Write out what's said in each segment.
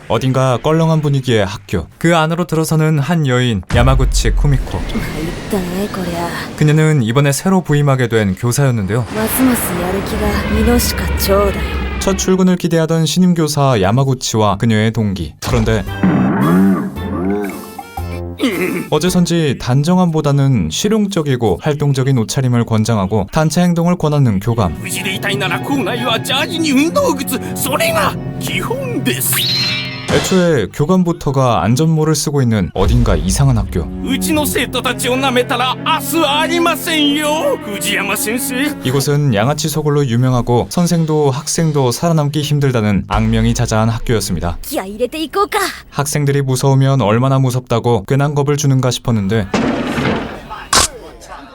어딘가 껄렁한 분위기의 학교. 그 안으로 들어서는 한 여인, 야마구치 쿠미코. 그녀는 이번에 새로 부임하게 된 교사였는데요. 첫 출근을 기대하던 신임 교사 야마구치와 그녀의 동기. 그런데 어째선지 단정함보다는 실용적이고 활동적인 옷차림을 권장하고 단체 행동을 권하는 교감. 애초에 교감부터가 안전모를 쓰고 있는 어딘가 이상한 학교. 이곳은 양아치 소굴로 유명하고 선생도 학생도 살아남기 힘들다는 악명이 자자한 학교였습니다. 학생들이 무서우면 얼마나 무섭다고 괜한 겁을 주는가 싶었는데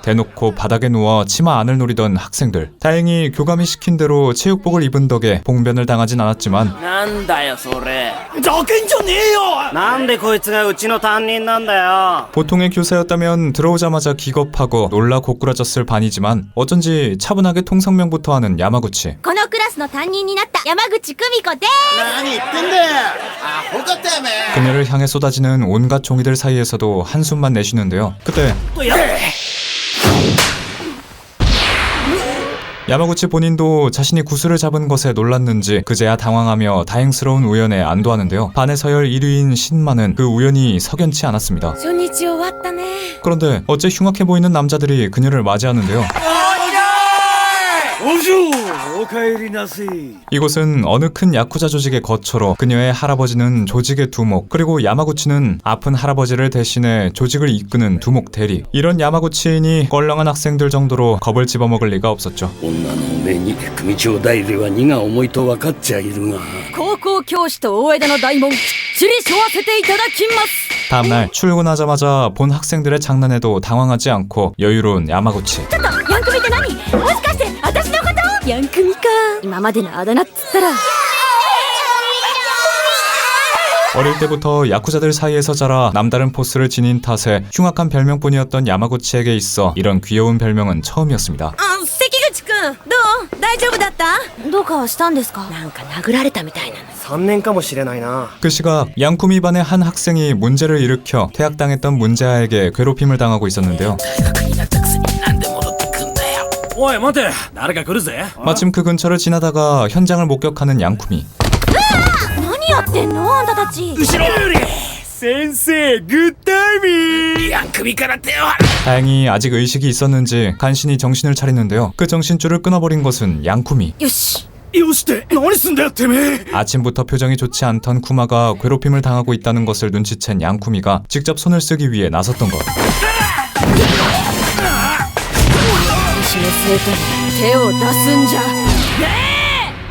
대놓고 바닥에 누워 치마 안을 노리던 학생들. 다행히 교감이 시킨 대로 체육복을 입은 덕에 봉변을 당하진 않았지만 보통의 교사였다면 들어오자마자 기겁하고 놀라 고꾸라졌을 반이지만 어쩐지 차분하게 통성명부터 하는 야마구치. 그녀를 향해 쏟아지는 온갖 종이들 사이에서도 한숨만 내쉬는데요. 그때 야마구치 본인도 자신이 구슬을 잡은 것에 놀랐는지 그제야 당황하며 다행스러운 우연에 안도하는데요. 반의 서열 1위인 신마는 그 우연이 석연치 않았습니다. 그런데 어째 흉악해 보이는 남자들이 그녀를 맞이하는데요. 이곳은 어느 큰 야쿠자 조직의 거처로 그녀의 할아버지는 조직의 두목, 그리고 야마구치는 아픈 할아버지를 대신해 조직을 이끄는 두목 대리. 이런 야마구치인이 껄렁한 학생들 정도로 겁을 집어먹을 리가 없었죠. 다음날 출근하자마자 본 학생들의 장난에도 당황하지 않고 여유로운 야마구치. 어릴 때부터 야쿠자들 사이에서 자라 남다른 포스를 지닌 탓에 흉악한 별명뿐이었던 야마구치에게 있어 이런 귀여운 별명은 처음이었습니다. 그 시각 양쿠미 반의 한 학생이 문제를 일으켜 퇴학당했던 문제아에게 괴롭힘을 당하고 있었는데요. 마침 그 근처를 지나다가 현장을 목격하는 양쿠미. 다행히 아직 의식이 있었는지 간신히 정신을 차리는데요. 그 정신줄을 끊어버린 것은 양쿠미. 아침부터 표정이 좋지 않던 쿠마가 괴롭힘을 당하고 있다는 것을 눈치챈 양쿠미가 직접 손을 쓰기 위해 나섰던 것.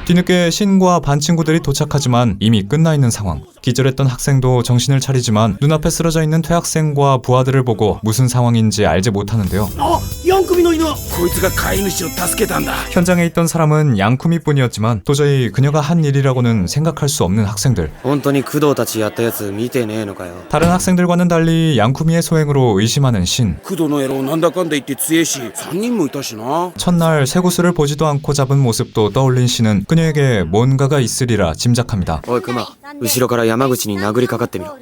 뒤늦게 신과 반 친구들이 도착하지만 이미 끝나 있는 상황. 기절했던 학생도 정신을 차리지만 눈앞에 쓰러져 있는 퇴학생과 부하들을 보고 무슨 상황인지 알지 못하는데요. 현장에 있던 사람은 양쿠미뿐이었지만 도저히 그녀가 한 일이라고는 생각할 수 없는 학생들. 다른 학생들과는 달리 양쿠미의 소행으로 의심하는 신. 첫날 쇠구슬을 보지도 않고 잡은 모습도 떠올린 신은 그녀에게 뭔가가 있으리라 짐작합니다.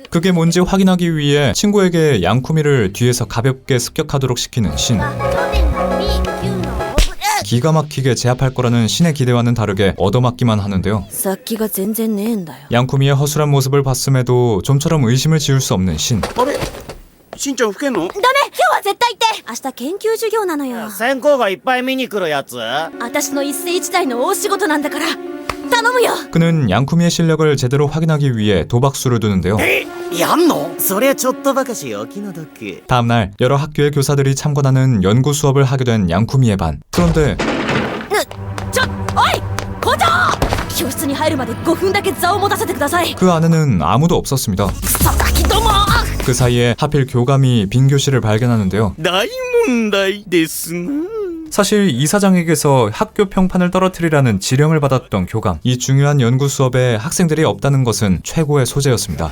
그게 뭔지 확인하기 위해 친구에게 양쿠미를 뒤에서 가볍게 습격하도록 시키는 신. 기가 막히게 제압할 거라는 신의 기대와는 다르게 얻어맞기만 하는데요. 양쿠미의 허술한 모습을 봤음에도 좀처럼 의심을 지울 수 없는 신. 그는 양쿠미의 실력을 제대로 확인하기 위해 도박수를 두는데요. 다음날 여러 학교의 교사들이 참관하는 연구 수업을 하게 된 양쿠미의 반. 그런데 그 안에는 아무도 없었습니다. 그 사이에 하필 교감이 빈 교실을 발견하는데요. 사실 이사장에게서 학교 평판을 떨어뜨리라는 지령을 받았던 교감. 이 중요한 연구 수업에 학생들이 없다는 것은 최고의 소재였습니다.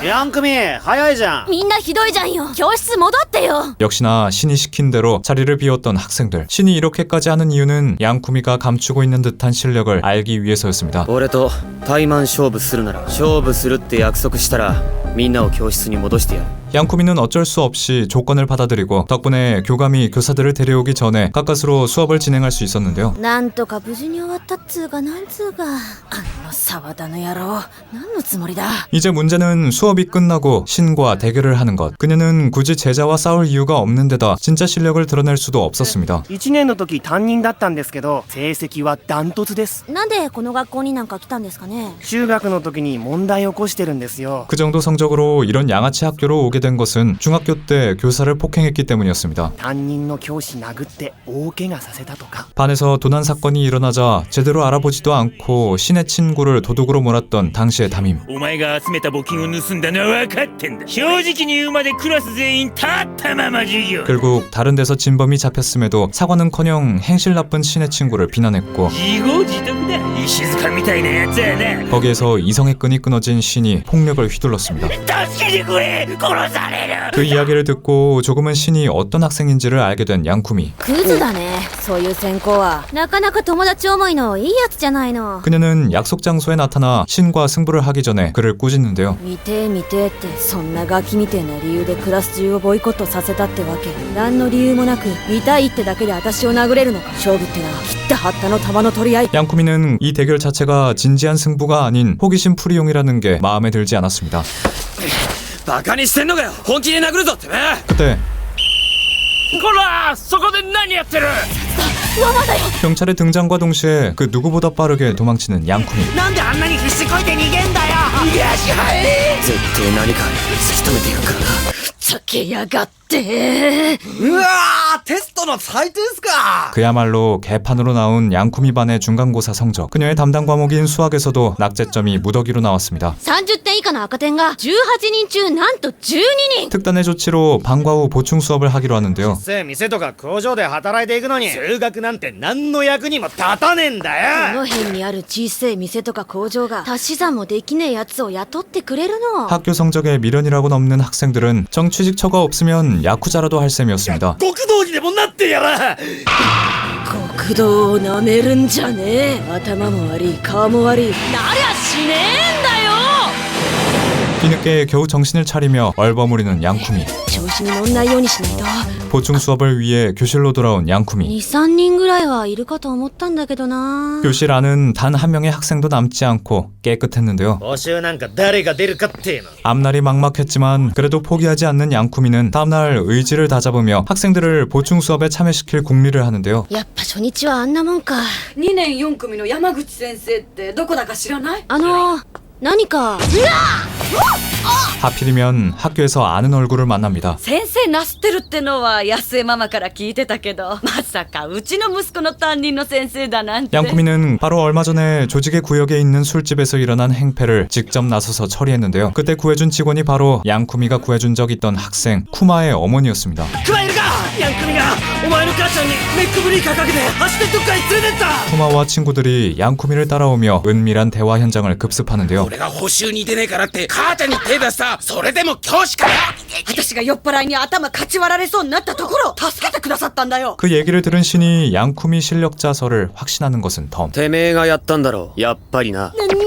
ヤンクミ早いじゃん。みんなひどいじゃんよ。教室戻ってよ。 역시나 신이 시킨 대로 자리를 비웠던 학생들. 신이 이렇게까지 하는 이유는 양쿠미가 감추고 있는 듯한 실력을 알기 위해서였습니다. 俺と対マン勝負するなら勝負するって約束したらみんなを教室に戻してやる。 양쿠미는 어쩔 수 없이 조건을 받아들이고 덕분에 교감이 교사들을 데려오기 전에 가까스로 수업을 진행할 수 있었는데요. なんとか無事に終わったっつうかなんつうか。あの沢田の野郎、何のつもりだ。 이제 문제는 수업이 끝나고 신과 대결을 하는 것. 그녀는 굳이 제자와 싸울 이유가 없는 데다 진짜 실력을 드러낼 수도 없었습니다. 1年の時担任だったんですけど成績はダントツです。なんでこの学校になんか来たんですかね。中学の時に問題を起こしてるんですよ。 그 정도 성적으로 이런 양아치 학교로 오게 된 것은 중학교 때 교사를 폭행했기 때문이었습니다. 担任の教師殴って大怪我させたとか。 반에서 도난 사건이 일어나자 제대로 알아보지도 않고 신의 친구를 도둑으로 몰았던 당시의 담임. お前が集めた募金を盗んだのは分かってんだ。正直に言うまでクラス全員立ったまま授業。 결국 다른 데서 진범이 잡혔음에도 사과는커녕 행실 나쁜 신의 친구를 비난했고 自業自得だ。石塚みたいなやつはな。 거기에서 이성의 끈이 끊어진 신이 폭력을 휘둘렀습니다. 助けてくれ。殺される。 그 이야기를 듣고 조금은 신이 어떤 학생인지를 알게 된 양쿠미. クズだね、そういう専攻は。なかなか友達思いのいいやつじゃないの。 그녀는 약속 장소에 나타나 신과 승부를 하기 전에 그를 꾸짖는데요. 見て見てって、そんなガキみてえな理由でクラス中をボイコットさせたってわけ。何の理由もなく見たいってだけで私を殴れるのか。勝負ってな、切った張ったの玉の取り合い。 양쿠미는 이 대결 자체가 진지한 승부가 아닌 호기심 풀이용이라는 게 마음에 들지 않았습니다. バカにしてんのかよ。本気で殴るぞってめえ。 그때 こらそこで何やってる。 경찰의 등장과 동시에 그 누구보다 빠르게 도망치는 양쿠미. なんであんなに必死こいて逃げんだよ。絶対何か突き止めてやるからな。ふざけやがって。うわー、テストの採点っすか。 그야말로 개판으로 나온 양쿠미 반의 중간고사 성적. 그녀의 담당 과목인 수학에서도 낙제점이 무더기로 나왔습니다. 30点以下の赤点が18人中なんと12人。 특단의 조치로 방과 후 보충 수업을 하기로 하는데요. 店とか工場で働いていくのに数学なんて何の役にも立たねえんだこよ。の辺にある小さい店とか工場が足し算もできねえやつを雇ってくれるの。 학교 성적에 미련이라고 넘는 학생들은 정취직처가 없으면 야쿠자라도 할 셈이었습니다. 極道にでもなってやら。国道をなめるんじゃねえ。頭も悪い顔も悪い、なりゃしねえんだよ。 뒤늦게 겨우 정신을 차리며 얼버무리는 양쿠미. 調子に乗んないようにしないと。 보충 수업을 위해 교실로 돌아온 양쿠미. 2、3人ぐらいはいるかと思ったんだけどな。 교실 안은 단 한 명의 학생도 남지 않고 깨끗했는데요. 募集なんか誰が出るかっていうの。 앞날이 막막했지만 그래도 포기하지 않는 양쿠미는 다음날 의지를 다잡으며 학생들을 보충 수업에 참여시킬 궁리를 하는데요. やっぱ初日はあんなもんか。2年4組の山口先生ってどこだか知らない？何か。 하필이면 학교에서 아는 얼굴을 만납니다. 先生なすってるってのは安江ママから聞いてたけど、まさかうちの息子の担任の先生だなんて。 양쿠미는 바로 얼마 전에 조직의 구역에 있는 술집에서 일어난 행패를 직접 나서서 처리했는데요. 그때 구해준 직원이 바로 양쿠미가 구해준 적 있던 학생 쿠마의 어머니였습니다. クマいるか。ヤンクミがお前の母ちゃんにネックブリーカーかけて走ってどっかに連れてった。 쿠마와 친구들이 양쿠미를 따라오며 은밀한 대화 현장을 급습하는데요. 俺が補習に出ねえからって母ちゃんに手出したそれでも教師かよ。私が酔っ払いに頭かち割られそうになったところ助けてくださったんだよ。 그 얘기를 들은 신이 양쿠미 실력자설을 확신하는 것은 덤. てめえがやったんだろう。やっぱりな。何言ってん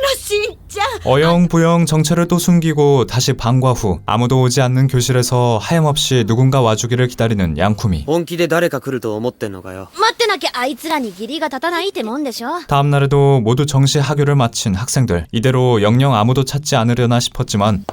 のしんちゃん。 어영부영 정체를 또 숨기고 다시 방과 후 아무도 오지 않는 교실에서 하염없이 누군가 와주기를 기다리는 양쿠미. 本気で誰か来ると思ってんのかよ。待ってなきゃあいつらに義理が立たないってもんでしょ。 다음 날에도 모두 정시 하교를 마친 학생들. 이대로 영영 아무도 찾지 않으려나 싶었지만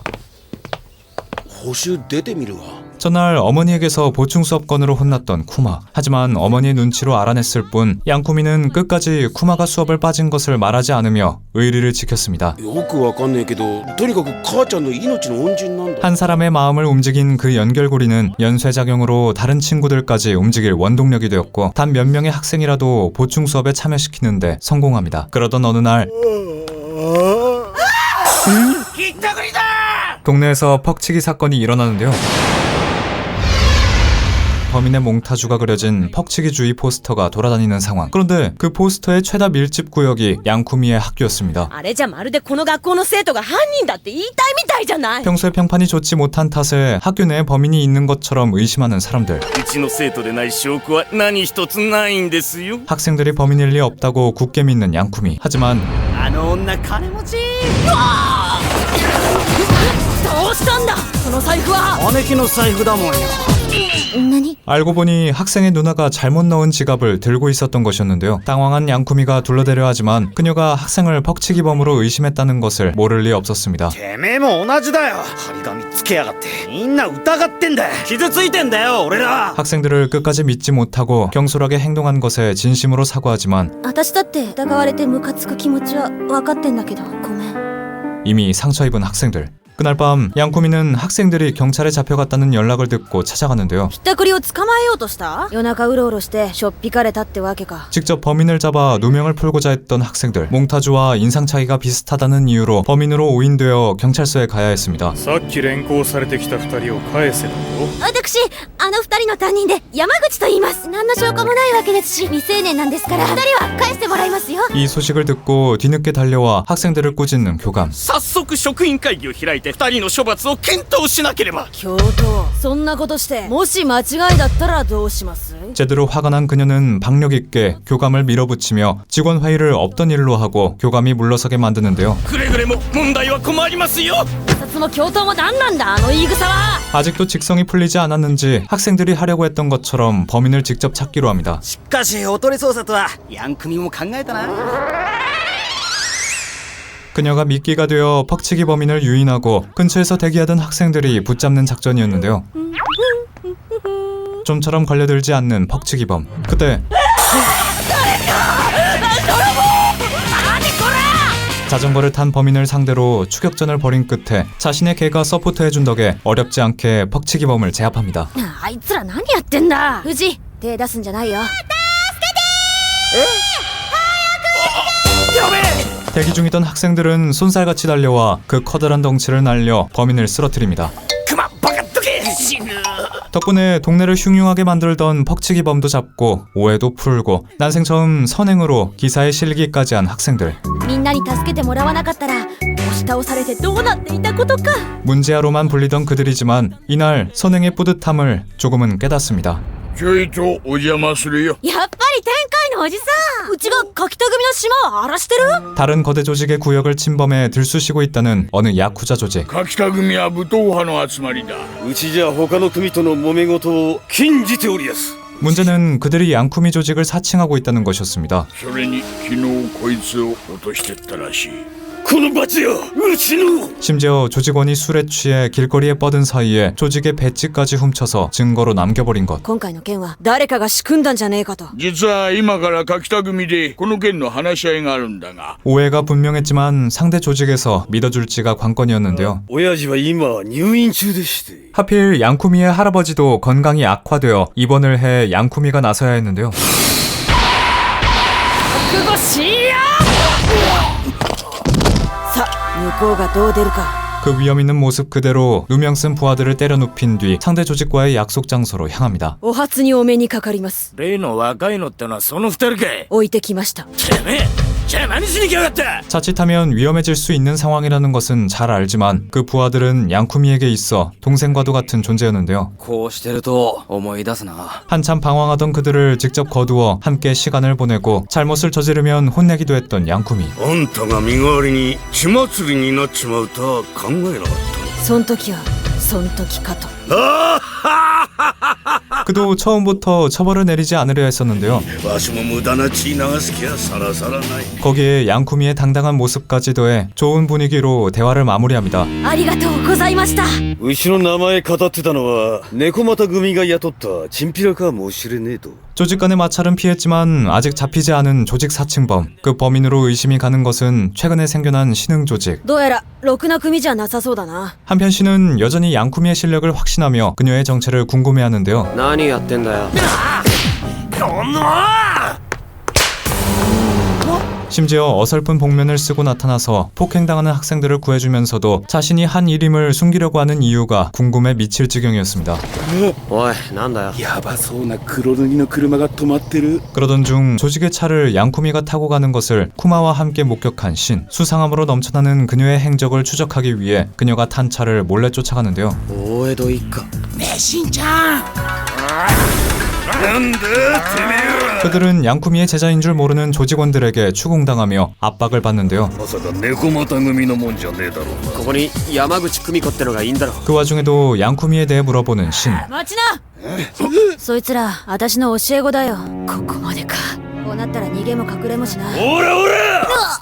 補習出てみるわ。 전날 어머니에게서 보충 수업권으로 혼났던 쿠마. 하지만 어머니의 눈치로 알아냈을 뿐 양쿠미는 끝까지 쿠마가 수업을 빠진 것을 말하지 않으며 의리를 지켰습니다. よくわかんねえけどとにかく母ちゃんの命の恩人なんだ。 한 사람의 마음을 움직인 그 연결고리는 연쇄작용으로 다른 친구들까지 움직일 원동력이 되었고 단 몇 명의 학생이라도 보충 수업에 참여시키는데 성공합니다. 그러던 어느 날 동네에서 퍽치기 사건이 일어나는데요. 범인의 몽타주가 그려진 퍽치기주의 포스터가 돌아다니는 상황. 그런데 그 포스터의 최다 밀집 구역이 양쿠미의 학교였습니다. あれじゃまるでこの学校の生徒が犯人だって言いたいみたいじゃない。 평소에 평판이 좋지 못한 탓에 학교 내에 범인이 있는 것처럼 의심하는 사람들. うちの生徒でない証拠は何一つないんですよ。 학생들이 범인일 리 없다고 굳게 믿는 양쿠미. 하지만 あの女金持ち。どうしたんだその財布は。姉貴の財布だもんよ。何？ 알고 보니 학생의 누나가 잘못 넣은 지갑을 들고 있었던 것이었는데요. 당황한 양쿠미가 둘러대려 하지만 그녀가 학생을 퍽치기범으로 의심했다는 것을 모를 리 없었습니다. てめえも同じだよ。張り紙つけやがってみんな疑ってんだよ。傷ついてんだよ俺ら。 학생들을 끝까지 믿지 못하고 경솔하게 행동한 것에 진심으로 사과하지만 私だって疑われてムカつく気持ちは分かってんだけどごめん。 이미 상처 입은 학생들. 그날 밤 양쿠미는 학생들이 경찰에 잡혀갔다는 연락을 듣고 찾아갔는데요. ひったくりを捕まえようとした？夜中うろうろしてしょっぴかれたってわけか。 직접 범인을 잡아 누명을 풀고자 했던 학생들. 몽타주와 인상 차이가 비슷하다는 이유로 범인으로 오인되어 경찰서에 가야 했습니다. さっき連行されてきた2人を返せだと。私あの二人の担任で山口と言います。何の証拠もないわけですし未成年なんですから二人は返してもらいますよ。 이 소식을 듣고 뒤늦게 달려와 학생들을 꾸짖는 교감. 早速職員会議を開いて2人の処罰を検討しなければ。教頭そんなことしてもし間違いだったらどうします？ 제대로 화가 난 그녀는 박력 있게 교감을 밀어붙이며 직원 회의를 없던 일로 하고 교감이 물러서게 만드는데요. くれぐれも問題は困りますよ。警察も教頭も何なんだあの言い草は。 아직도 직성이 풀리지 않았는지 학생들이 하려고 했던 것처럼 범인을 직접 찾기로 합니다. しかしおとり捜査とはヤンクミも考えたな。 그녀가 미끼가 되어 퍽치기 범인을 유인하고 근처에서 대기하던 학생들이 붙잡는 작전이었는데요. 좀처럼 걸려들지 않는 퍽치기범. 그때 자전거를 탄 범인을 상대로 추격전을 벌인 끝에 자신의 개가 서포트해준 덕에 어렵지 않게 퍽치기범을 제압합니다. あいつら何やってんだ。藤手出すんじゃないよ。 대기 중이던 학생들은 쏜살같이 달려와 그 커다란 덩치를 날려 범인을 쓰러뜨립니다. クマバカっとけ。死ぬ。 덕분에 동네를 흉흉하게 만들던 퍽치기범도 잡고 오해도 풀고 난생 처음 선행으로 기사에 실기까지 한 학생들. みんなに助けてもらわなかったら押し倒されてどうなっていたことか。 문제아로만 불리던 그들이지만 이날 선행의 뿌듯함을 조금은 깨닫습니다. ちょいとお邪魔するよ。やっぱり天海のおじさん。うちが柿田組の島を荒らしてる？ 다른 거대 조직의 구역을 침범해 들쑤시고 있다는 어느 야쿠자 조직. 柿田組は武闘派の集まりだ。うちじゃ他の組との揉め事を禁じておりやす。 문제는 그들이 양쿠미 조직을 사칭하고 있다는 것이었습니다. それに昨日こいつを落としてったらしい。この罰ようちの。 심지어 조직원이 술에 취해 길거리에 뻗은 사이에 조직의 배지까지 훔쳐서 증거로 남겨버린 것. 今回の件は誰かが仕組んだんじゃねえかと。実は今から柿田組でこの件の話し合いがあるんだが。 오해가 분명했지만 상대 조직에서 믿어줄지가 관건이었는데요. 親父は今入院中でして。 하필 양쿠미의 할아버지도 건강이 악화되어 입원을 해 양쿠미가 나서야 했는데요. 覚悟しや。さあ向こうがどう出るか。 그 위험 있는 모습 그대로 누명 쓴 부하들을 때려 눕힌 뒤 상대 조직과의 약속 장소로 향합니다. お初にお目にかかります。例の若いのってのはその二人かい。置いてきました。てめえじゃあ何しに来やがった。 자칫하면 위험해질 수 있는 상황이라는 것은 잘 알지만 그 부하들은 양쿠미에게 있어 동생과도 같은 존재였는데요. こうしてると思い出すな。 한참 방황하던 그들을 직접 거두어 함께 시간을 보내고 잘못을 저지르면 혼내기도 했던 양쿠미. あんたが身代わりに血祭りになっちまうとは考えなかった。そん時はそん時かと。 그도 처음부터 처벌을 내리지 않으려 했었는데요. わしも無駄な血流す気はさらさらない。 거기에 양쿠미의 당당한 모습까지 더해 좋은 분위기로 대화를 마무리합니다. ありがとうございました。うちの名前語ってたのは猫又組が雇ったチンピラかもしれねえと。 조직 간의 마찰은 피했지만 아직 잡히지 않은 조직 사칭범. 그 범인으로 의심이 가는 것은 최근에 생겨난 신흥 조직. どうやらろくな組じゃなさそうだな。 한편 신은 여전히 양쿠미의 실력을 확신하며 그녀의 정체를 궁금해하는데요. 何やってんだよ。 심지어 어설픈 복면을 쓰고 나타나서 폭행당하는 학생들을 구해주면서도 자신이 한 일임을 숨기려고 하는 이유가 궁금해 미칠 지경이었습니다. おいなんだよやばそうな黒塗りの車が止まってる。 그러던 중 조직의 차를 양쿠미가 타고 가는 것을 쿠마와 함께 목격한 신. 수상함으로 넘쳐나는 그녀의 행적을 추적하기 위해 그녀가 탄 차를 몰래 쫓아가는데요. 大江戸一家なんだてめえは 그들은 양쿠미의 제자인 줄 모르는 조직원들에게 추궁당하며 압박을 받는데요. まさか猫又組のもんじゃねえだろここに山口久美子ってのがいいんだろ 그 와중에도 양쿠미에 대해 물어보는 신. 待ちなそいつら私の教え子だよ。ここまでか。こうなったら逃げも隠れもしない。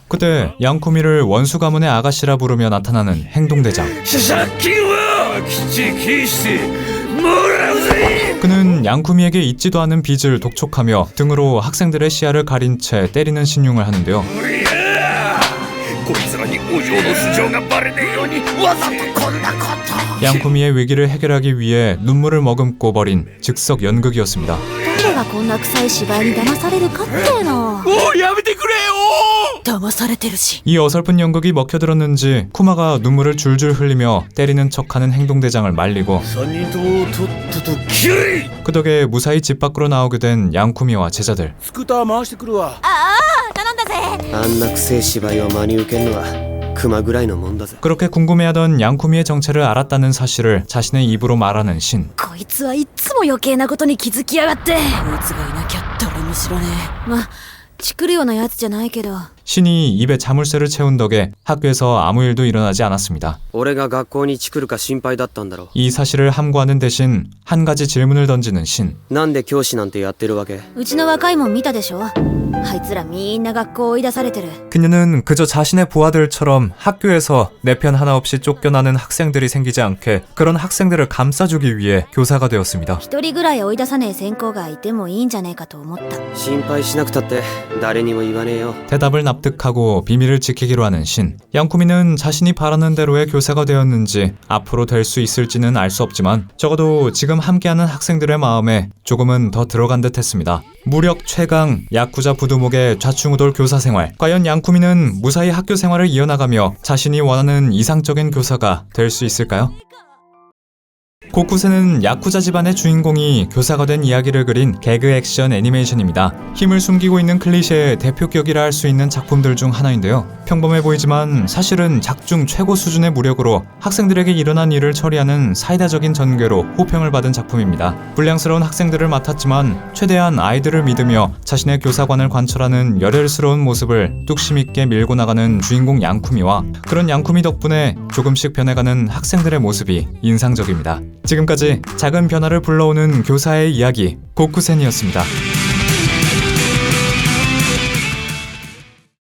그때 양쿠미를 원수 가문의 아가씨라 부르며 나타나는 행동대장. 借金はきっちり返してもらうぜ 그는 양쿠미에게 있지도 않은 빚을 독촉하며 등으로 학생들의 시야를 가린 채 때리는 신용을 하는데요. こいつらにお嬢の素性がバレねえようにわざとこんなこと 양쿠미의 위기를 해결하기 위해 눈물을 머금고 벌인 즉석 연극이었습니다. 誰がこんな臭い芝居に騙されるかっていうの。おいやめてくれよ騙されてるし。 이 어설픈 연극이 먹혀들었는지 쿠마가 눈물을 줄줄 흘리며 때리는 척하는 행동대장을 말리고 3人ともとっととキュイ 그 덕에 무사히 집 밖으로 나오게 된 양쿠미와 제자들. スクーター回してくるわ。頼んだぜ。あんな臭い芝居を真に受けんのは熊ぐらいのもんだぜ 그렇게 궁금해하던 양쿠미의 정체를 알았다는 사실을 자신의 입으로 말하는 신. こいつはいっつも余計なことに気づきやがって。こいつがいなきゃ誰も知らねえ。まあチクるようなやつじゃないけど。 신이 입에 자물쇠를 채운 덕에 학교에서 아무 일도 일어나지 않았습니다. 俺が学校にチクるか心配だったんだろ 이 사실을 함구하는 대신 한 가지 질문을 던지는 신. なんで教師なんてやってるわけうちの若いもん見たでしょ。あいつらみんな学校追い出されてる。 그녀는 그저 자신의 부하들처럼 학교에서 내 편 하나 없이 쫓겨나는 학생들이 생기지 않게 그런 학생들을 감싸주기 위해 교사가 되었습니다. 一人ぐらい追い出さねえ先行がいてもいいんじゃねえかと思った。心配しなくたって誰にも言わねえよ 대답을 납득하고 비밀을 지키기로 하는 신. 양쿠미는 자신이 바라는 대로의 교사가 되었는지 앞으로 될 수 있을지는 알 수 없지만 적어도 지금 함께하는 학생들의 마음에 조금은 더 들어간 듯 했습니다. 무력 최강 야쿠자 부두목의 좌충우돌 교사 생활. 과연 양쿠미는 무사히 학교 생활을 이어나가며 자신이 원하는 이상적인 교사가 될 수 있을까요? 고쿠세는 야쿠자 집안의 주인공이 교사가 된 이야기를 그린 개그 액션 애니메이션입니다. 힘을 숨기고 있는 클리셰의 대표격이라 할 수 있는 작품들 중 하나인데요. 평범해 보이지만 사실은 작중 최고 수준의 무력으로 학생들에게 일어난 일을 처리하는 사이다적인 전개로 호평을 받은 작품입니다. 불량스러운 학생들을 맡았지만 최대한 아이들을 믿으며 자신의 교사관을 관철하는 열혈스러운 모습을 뚝심 있게 밀고 나가는 주인공 양쿠미와 그런 양쿠미 덕분에 조금씩 변해가는 학생들의 모습이 인상적입니다. 지금까지 작은 변화를 불러오는 교사의 이야기 고쿠센이었습니다.